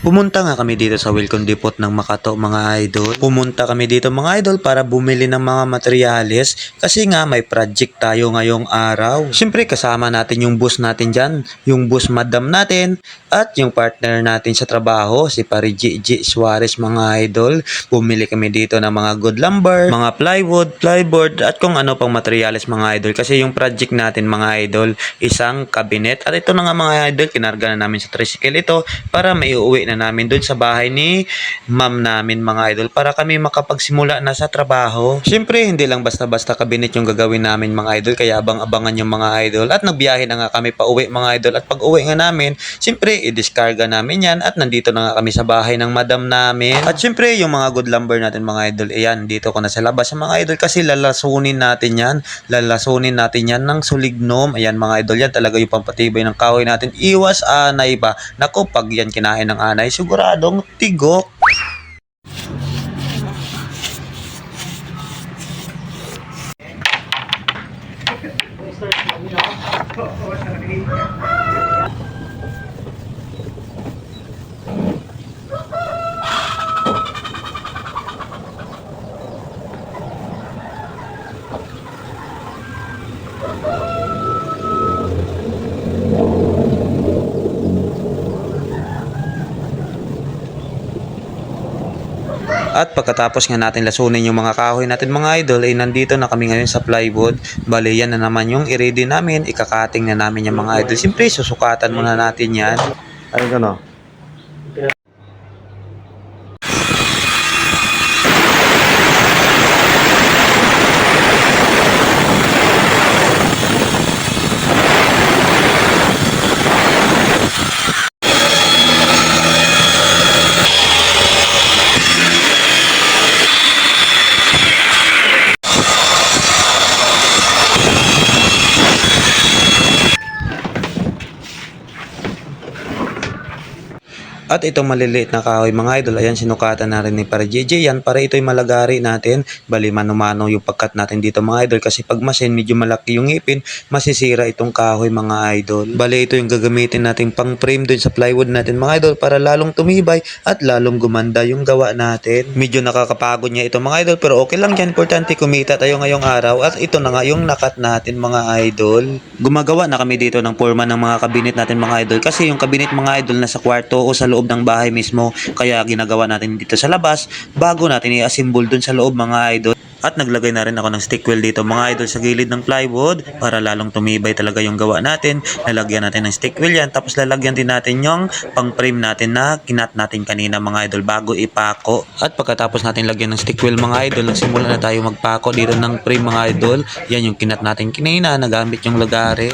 Pumunta nga kami dito sa Wilcon Depot ng Makato mga idol. Pumunta kami dito mga idol para bumili ng mga materyales kasi nga may project tayo ngayong araw. Siyempre kasama natin yung boss natin dyan, yung boss madam natin at yung partner natin sa trabaho si Pari G. Suarez mga idol. Bumili kami dito ng mga good lumber, mga plywood, plyboard at kung ano pang materyales mga idol kasi yung project natin mga idol isang cabinet at ito na nga mga idol kinarga na namin sa tricycle ito para maiuwi na namin doon sa bahay ni ma'am namin mga idol para kami makapagsimula na sa trabaho. Siyempre hindi lang basta-basta cabinet yung gagawin namin mga idol kaya abang-abangan yung mga idol at nagbiyahe na nga kami pa uwi mga idol at pag uwi nga namin siyempre i-discarga namin yan at nandito na nga kami sa bahay ng madam namin. At siyempre yung mga good lumber natin mga idol ayan dito ko na sa labas yung mga idol kasi lalasunin natin yan ng sulignom. Ayan mga idol yan talaga yung pampatibay ng kahoy natin. Iwas anay ba? Nako pag yan kinain ng anay siguradong tigok. At pagkatapos nga natin lasunin yung mga kahoy natin mga idol ay nandito na kami ngayon sa plywood. Bale yan na naman yung i-ready namin, ikakating na namin yung mga idol. Siyempre susukatan muna natin yan. Ayun ka no? At itong maliliit na kahoy mga idol, ayan sinukatan na rin ni Pare JJ yan para ito'y malagari natin. Bali mano-mano yung pagkat natin dito mga idol kasi pag masin medyo malaki yung ipin, masisira itong kahoy mga idol. Bali ito yung gagamitin natin pang frame dun sa plywood natin mga idol para lalong tumibay at lalong gumanda yung gawa natin. Medyo nakakapagod niya ito mga idol pero okay lang yan, importante kumita tayo ngayong araw at ito na nga yung nakat natin mga idol. Gumagawa na kami dito ng forma ng mga kabinet natin mga idol kasi yung kabinet mga idol nasa kwarto o sa loob ng bahay mismo kaya ginagawa natin dito sa labas bago natin i-assemble dun sa loob mga idol. At naglagay na rin ako ng stick wheel dito mga idol sa gilid ng plywood para lalong tumibay talaga yung gawa natin. Lalagyan natin ng stick wheel yan tapos lalagyan din natin yung pang frame natin na kinat natin kanina mga idol bago ipako. At pagkatapos natin lagyan ng stick wheel mga idol nagsimula na tayo magpako dito ng frame mga idol. Yan yung kinat natin kanina nagamit yung lagari.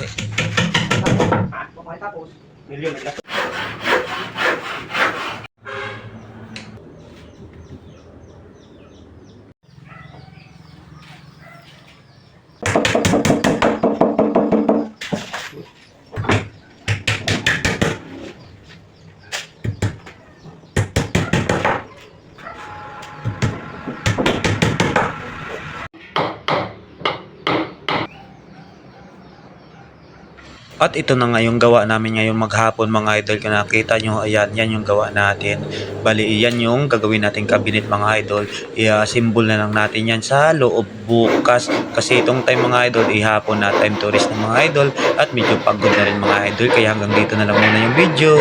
At ito na nga yung gawa namin ngayong maghapon mga idol. Kung nakita nyo, ayan, yan yung gawa natin. Bali, yan yung gagawin natin cabinet mga idol. I-assemble na lang natin yan sa loob bukas. Kasi itong time mga idol, ihapon na time to rest ng mga idol. At medyo pagod na rin mga idol. Kaya hanggang dito na lang muna yung video.